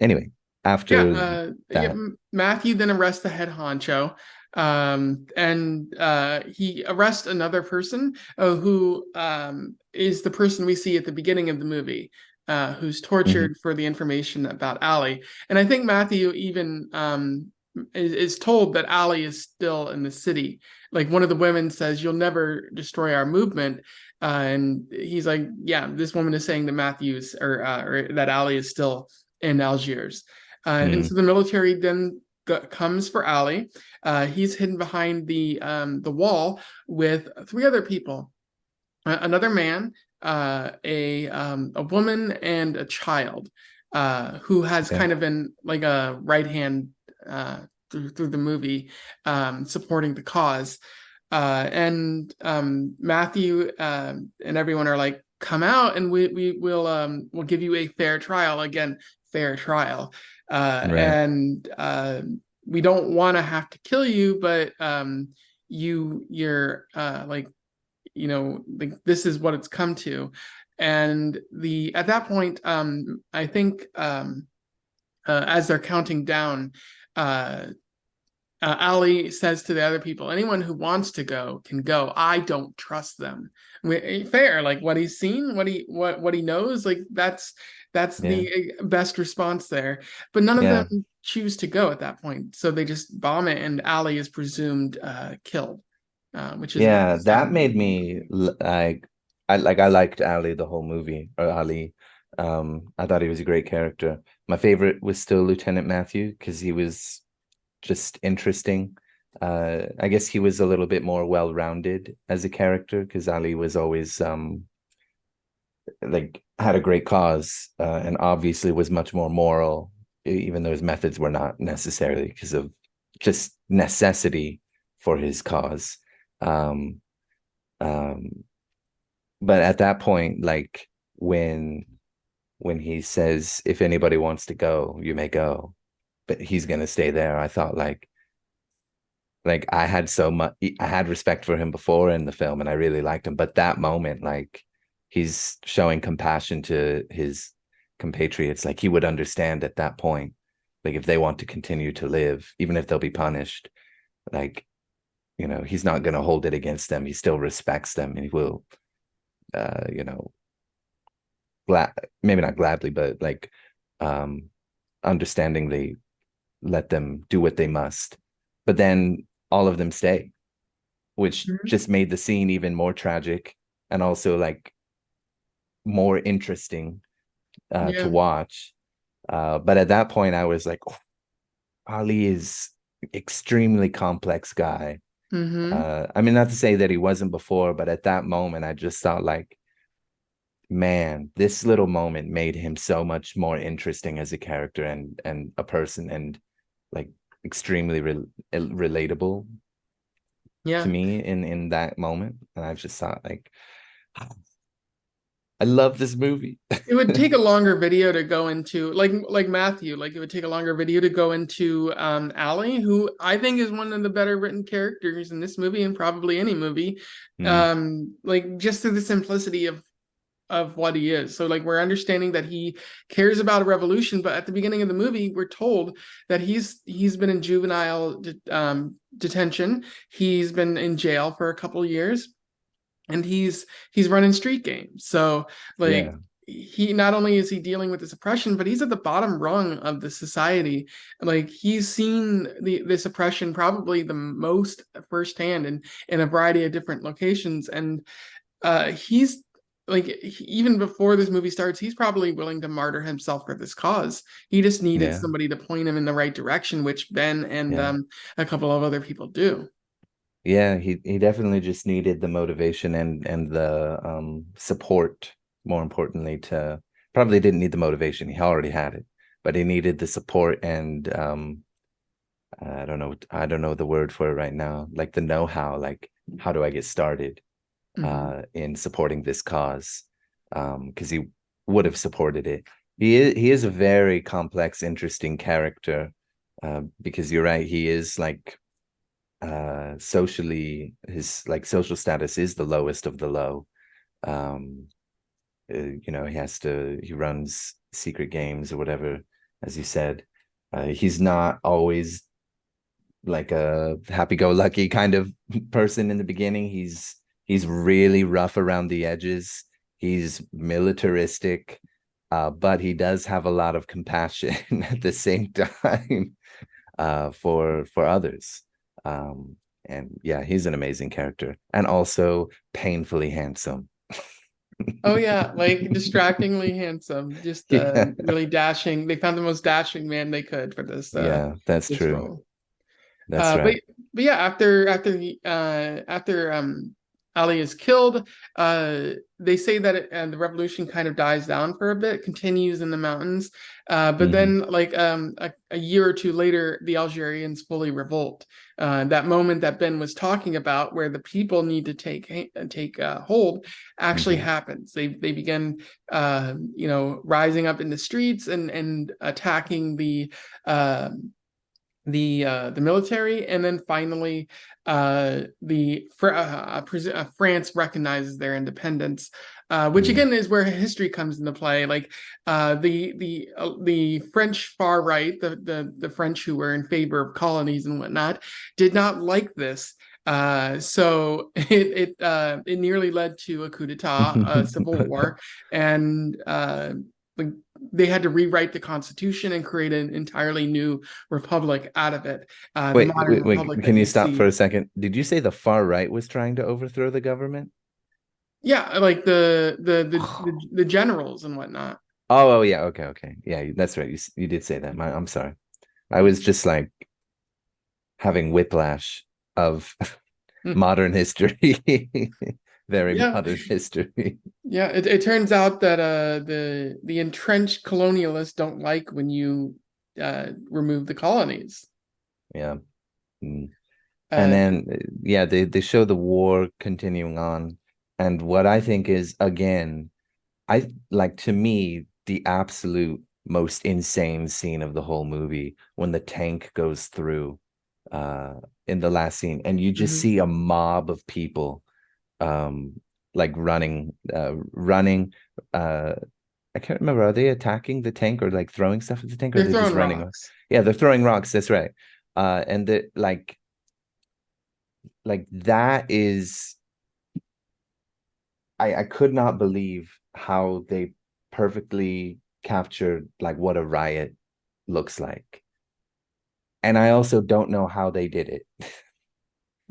B: anyway,
A: Yeah,
B: after that,
A: Matthew then arrests the head honcho, and he arrests another person who is the person we see at the beginning of the movie, who's
B: mhm,
A: tortured for the information about Ali. And I think Matthew even is told that Ali is still in the city. Like one of the women says, "You'll never destroy our movement," and he's like, "Yeah, this woman is saying that Matthew's or that Ali is still in Algiers." And
B: mm,
A: so the military then comes for Ali. He's hidden behind the wall with three other people, another man, a woman, and a child, who has
B: yeah,
A: kind of been like a right hand through the movie, supporting the cause. And Matthew and everyone are like, "Come out, and we'll give you a fair trial." Again, fair trial,
B: right,
A: and we don't want to have to kill you, but you're like, like this is what it's come to. And the at that point, I think, as they're counting down, uh Ali says to the other people, "Anyone who wants to go can go. I don't trust them." Fair, like what he's seen, what he knows, like that's
B: yeah,
A: the best response there. But none of them
B: yeah,
A: choose to go at that point, so they just bomb it, and Ali is presumed killed, which is a very
B: yeah. That
A: sad
B: made
A: moment.
B: me I liked Ali the whole movie or Ali. I thought he was a great character. My favorite was still Lieutenant Matthew because he was just interesting. I guess he was a little bit more well-rounded as a character because Ali was always like had a great cause and obviously was much more moral, even though his methods were not necessarily because of just necessity for his cause. Um, um, but at that point, like when when he says, "If anybody wants to go, you may go," but he's gonna stay there. I thought like I had so much I had respect for him before in the film and I really liked him, but that moment, like he's showing compassion to his compatriots, like he would understand at that point, like if they want to continue to live, even if they'll be punished, like he's not going to hold it against them. He still respects them and he will uh you know glad maybe not gladly, but like um understandingly let them do what they must. But then all of them stay, which
A: Mhm.
B: just made the scene even more tragic and also like more interesting to
A: Yeah.
B: watch. But at that point, I was like, oh, Ali is extremely complex guy.
A: Mm-hmm.
B: I mean, not to say that he wasn't before, but at that moment, I just thought like, man, this little moment made him so much more interesting as a character and a person and like extremely relatable to
A: Yeah.
B: me in that moment. And I just thought like, I love this movie.
A: It would take a longer video to go into, like Matthew, like it would take a longer video to go into Ali, who I think is one of the better written characters in this movie and probably any movie.
B: Mm,
A: Like just to the simplicity of of what he is. So like we're understanding that he cares about a revolution, but at the beginning of the movie, we're told that he's been in juvenile detention. He's been in jail for a couple years, and he's running street games. So like
B: Yeah,
A: he not only is he dealing with this oppression, but he's at the bottom rung of the society. Like he's seen this oppression probably the most firsthand in a variety of different locations. And he's like even before this movie starts, he's probably willing to martyr himself for this cause. He just needed
B: yeah,
A: somebody to point him in the right direction, which Ben and
B: yeah.
A: a couple of other people do.
B: Yeah, he definitely just needed the motivation and the support, more importantly, to probably didn't need the motivation. He already had it, but he needed the support and I don't know the word for it right now, like the know-how, like how do I get started
A: Mhm.
B: in supporting this cause? Because he would have supported it. He is a very complex, interesting character, because you're right, he is like socially his like social status is the lowest of the low. um you know, he runs secret games or whatever, as you said. He's not always like a happy-go-lucky kind of person in the beginning. He's really rough around the edges. He's militaristic, but he does have a lot of compassion at the same time, for others. And yeah, he's an amazing character and also painfully handsome.
A: Oh yeah, like distractingly handsome, just
B: Yeah,
A: really dashing. They found the most dashing man they could for
B: yeah, that's
A: this
B: true.
A: role.
B: That's
A: Uh, but
B: right.
A: but yeah, after Ali is killed, they say that the revolution kind of dies down for a bit, continues in the mountains, but
B: Hmm.
A: then like a year or two later, the Algerians fully revolt. That moment that Ben was talking about, where the people need to take hold, actually
B: Hmm.
A: happens. They begin rising up in the streets and attacking the military, and then finally France recognizes their independence, which
B: Mm.
A: again is where history comes into play. Like the French far right, the French who were in favor of colonies and whatnot, did not like this. So it nearly led to a coup d'état, a civil war, and like they had to rewrite the constitution and create an entirely new republic out of it, the modern
B: Wait,
A: republic that
B: can you
A: you
B: stop for
A: see.
B: a second? Did you say the far right was trying to overthrow the government?
A: Yeah, like the generals and whatnot.
B: Oh, yeah, okay, okay. Yeah, that's right. You did say that. I'm sorry. I was just like having whiplash of
A: Hmm.
B: modern history. Very
A: Yeah,
B: modern history.
A: yeah. It turns out that the entrenched colonialists don't like when you remove the colonies.
B: Yeah. Mm. And
A: Uh,
B: then yeah, they show the war continuing on. And what I think is, again, I like, to me, the absolute most insane scene of the whole movie when the tank goes through uh in the last scene and you just
A: mhm.
B: see a mob of people um like running. uh I can't remember, are they attacking the tank or like throwing stuff at the tank, or
A: They're
B: they're just
A: throwing
B: running?
A: rocks.
B: Yeah, they're throwing rocks, that's right. And the like that is, I could not believe how they perfectly captured like what a riot looks like. And I also don't know how they did it.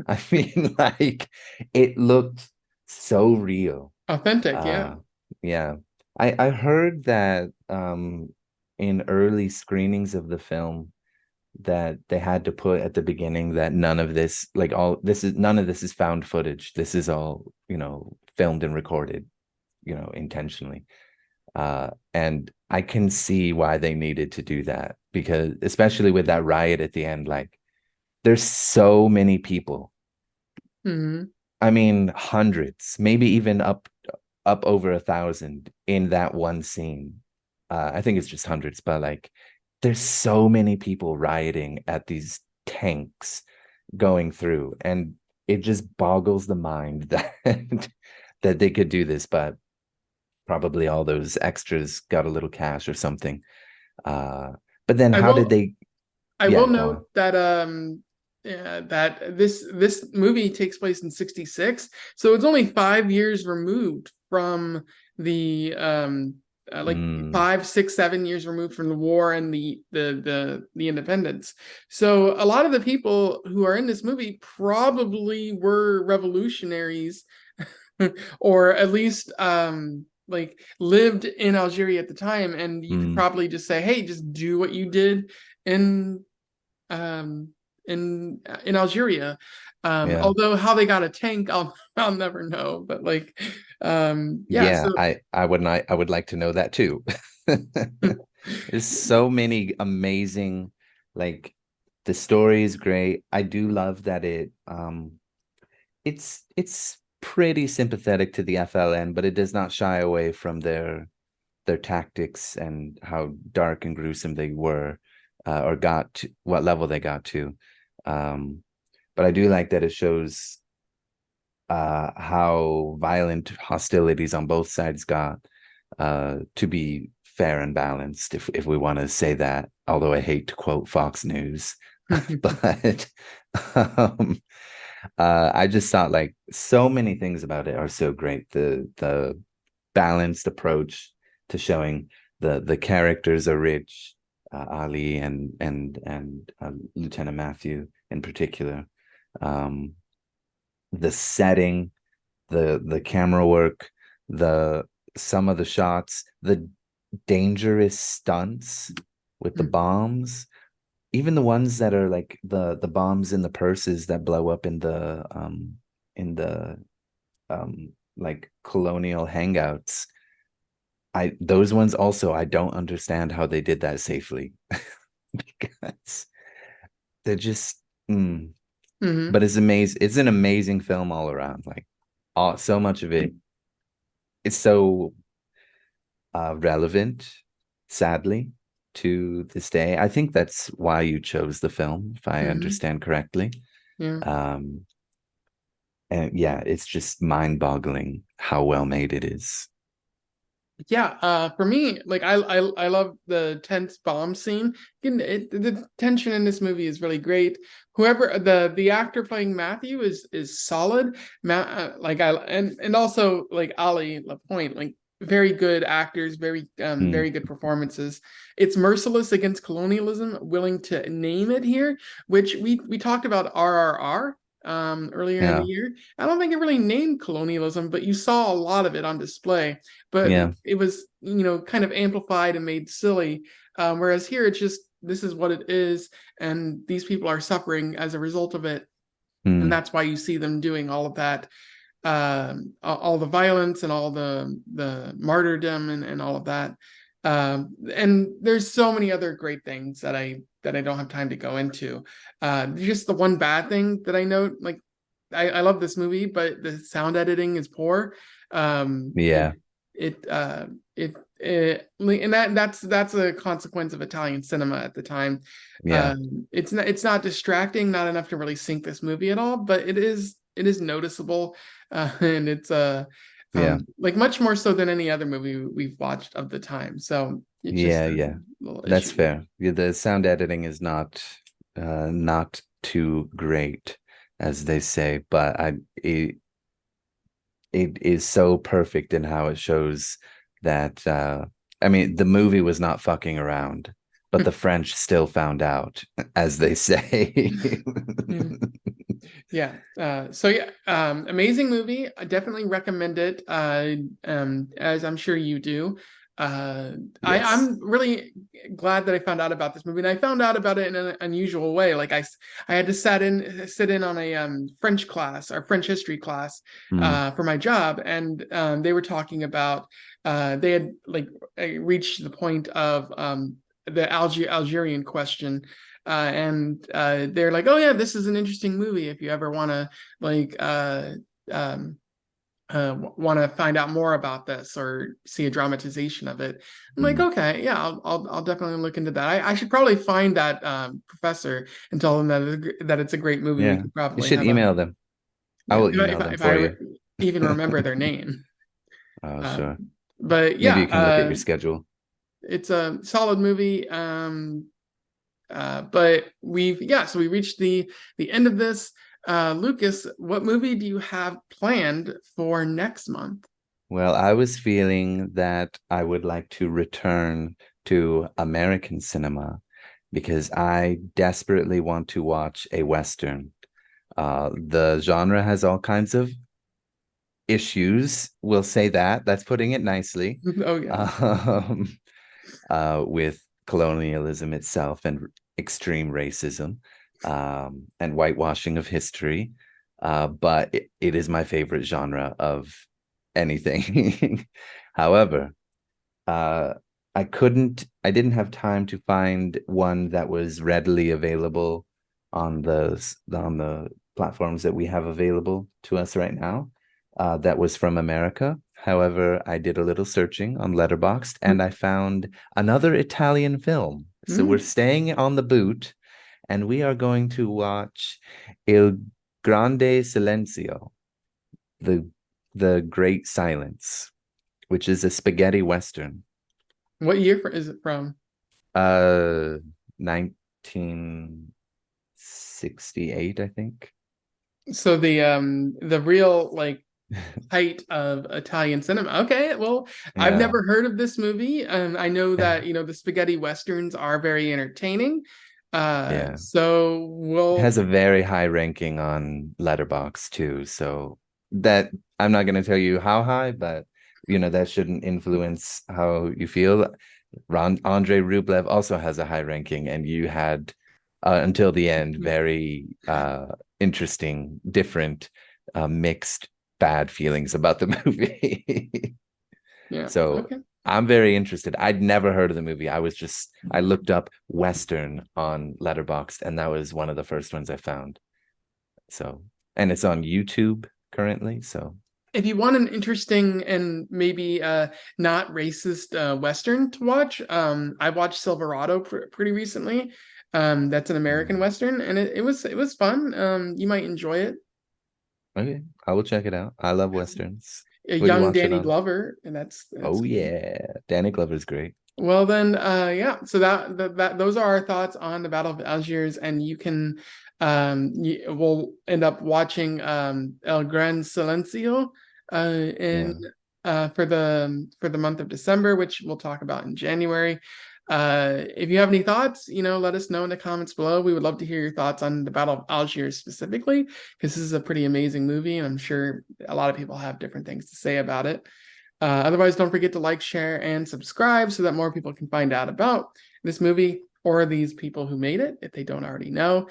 B: I mean, like, it looked so real.
A: Authentic, yeah.
B: Uh yeah. I heard that in early screenings of the film that they had to put at the beginning that none of this, like, all this is, none of this is found footage. This is all, you know, filmed and recorded, you know, intentionally. And I can see why they needed to do that, because especially with that riot at the end, like, there's so many people.
A: Hmm.
B: I mean, hundreds, maybe even up over 1,000 in that one scene. I think it's just hundreds, but like, there's so many people rioting at these tanks going through, and it just boggles the mind that that they could do this. But probably all those extras got a little cash or something. Uh, but then
A: I
B: how did
A: will
B: they?
A: I will
B: Yeah, go on.
A: note that yeah, that this movie takes place in 66, so it's only 5 years removed from the like
B: Mm,
A: 5, 6, 7 years removed from the war and the independence. So a lot of the people who are in this movie probably were revolutionaries or at least like lived in Algeria at the time, and you could
B: mm,
A: probably just say, hey, just do what you did in um in Algeria.
B: yeah.
A: Although how they got a tank, I'll never know. But like yeah,
B: Yeah,
A: so
B: I would like to know that too. There's so many amazing, like the story is great. I do love that it's pretty sympathetic to the FLN, but it does not shy away from their tactics and how dark and gruesome they were, or got to what level they got to. Um, but I do like that it shows how violent hostilities on both sides got, to be fair and balanced, if we want to say that, although I hate to quote Fox News. But um, I just thought like so many things about it are so great. The balanced approach to showing the characters are rich, Ali and Lieutenant Matthieu in particular. Um, the setting, the camera work, the some of the shots, the dangerous stunts with the bombs, even the ones that are like the bombs in the purses that blow up in the like colonial hangouts. I those ones also I don't understand how they did that safely because they're just
A: Mhm.
B: but it's amazing. It's an amazing film all around. Like all so much of it, it's so relevant, sadly, to this day. I think that's why you chose the film, if I
A: Mhm.
B: understand correctly.
A: Yeah.
B: Um, and yeah, it's just mind-boggling how well made it is.
A: Yeah, for me, like I love the tense bomb scene. Again, the tension in this movie is really great. Whoever the actor playing Matthew is solid. Like I and also like Ali La Pointe, like very good actors,
B: Mm,
A: very good performances. It's merciless against colonialism, willing to name it here, which we talked about RRR earlier in the
B: yeah,
A: year. I don't think it really named colonialism, but you saw a lot of it on display, but
B: yeah,
A: it was kind of amplified and made silly, whereas here it's just this is what it is, and these people are suffering as a result of it, and
B: mm,
A: that's why you see them doing all of that, all the violence and all the martyrdom and all of that. And there's so many other great things that I don't have time to go into. Just the one bad thing that I note, like I love this movie, but the sound editing is poor. Um,
B: yeah,
A: it and that's a consequence of Italian cinema at the time.
B: yeah,
A: It's not distracting, not enough to really sink this movie at all, but it is noticeable, and it's
B: yeah,
A: like much more so than any other movie we've watched of the time. So it's just
B: yeah,
A: a
B: yeah.
A: little
B: That's
A: issue.
B: fair. Yeah, the sound editing is not too great, as they say, but it is so perfect in how it shows that I mean the movie was not fucking around, but the French still found out, as they say.
A: Yeah. Yeah. So yeah, amazing movie. I definitely recommend it. As I'm sure you do. Uh,
B: Yes.
A: I'm really glad that I found out about this movie, and I found out about it in an unusual way. Like I had to sit in on a French class, our French history class,
B: Mm,
A: for my job, and they were talking about they had like reached the point of the Algerian question, and they're like, "Oh yeah, this is an interesting movie if you ever want to like um, want to find out more about this or see a dramatization of it." I'm like,
B: mm.
A: "Okay, yeah, I'll definitely look into that. I should probably find that professor and tell them that it's a great movie. We
B: Yeah.
A: could
B: You
A: probably
B: should
A: have a
B: email them. I
A: yeah,
B: will email them
A: if I
B: for you.
A: even remember their name."
B: Oh,
A: Uh,
B: sure.
A: But
B: Maybe
A: yeah,
B: you can look at your schedule.
A: it's a solid movie. But so we reached the end of this. Lucas, what movie do you have planned for next month?
B: Well, I was feeling that I would like to return to American cinema because I desperately want to watch a Western. The genre has all kinds of issues. We'll say that. That's putting it nicely.
A: Oh yeah.
B: Um, with colonialism itself and extreme racism, and whitewashing of history. But it is my favorite genre of anything. However, uh, I didn't have time to find one that was readily available on the platforms that we have available to us right now. That was from America. However, I did a little searching on Letterboxd and I found another Italian film. So we're
A: Mm.
B: staying on the boot and we are going to watch Il Grande Silenzio, the the Great Silence, which is a spaghetti western.
A: What year is it from?
B: 1968, I think.
A: So the real like height of Italian cinema. Okay, well, I've
B: Yeah.
A: never heard of this movie. I know that, the spaghetti westerns are very entertaining.
B: Yeah.
A: So
B: It
A: we'll
B: has a very high ranking on Letterbox too. So that I'm not going to tell you how high, but that shouldn't influence how you feel. Andrei Rublev also has a high ranking, and you had until the end very interesting, different, mixed bad feelings about the movie.
A: yeah,
B: So
A: okay.
B: I'm very interested. I'd never heard of the movie. I looked up Western on Letterboxd, and that was one of the first ones I found. So, and it's on YouTube currently. So,
A: If you want an interesting and maybe not racist Western to watch, I watched Silverado pretty recently. That's an American Western, and it was fun. You might enjoy it.
B: okay, I will check it out. I love Westerns.
A: A
B: What do you
A: young
B: watch it
A: Danny
B: on?
A: Glover, and that's
B: Oh
A: good.
B: yeah, Danny Glover's great.
A: Well then, yeah. So that those are our thoughts on the Battle of Algiers, and we'll end up watching El Gran Silencio in
B: Yeah.
A: for the month of December, which we'll talk about in January. If you have any thoughts, let us know in the comments below. We would love to hear your thoughts on the Battle of Algiers specifically, because this is a pretty amazing movie, and I'm sure a lot of people have different things to say about it. Otherwise, don't forget to like, share, and subscribe so that more people can find out about this movie or these people who made it if they don't already know.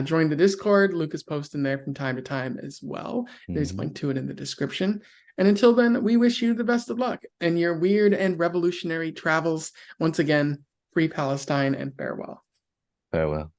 A: Join the Discord. Luke is posting there from time to time as well. There's a
B: Mhm.
A: link to it in the description. And until then, we wish you the best of luck in your weird and revolutionary travels. Once again, free Palestine and farewell.
B: Farewell.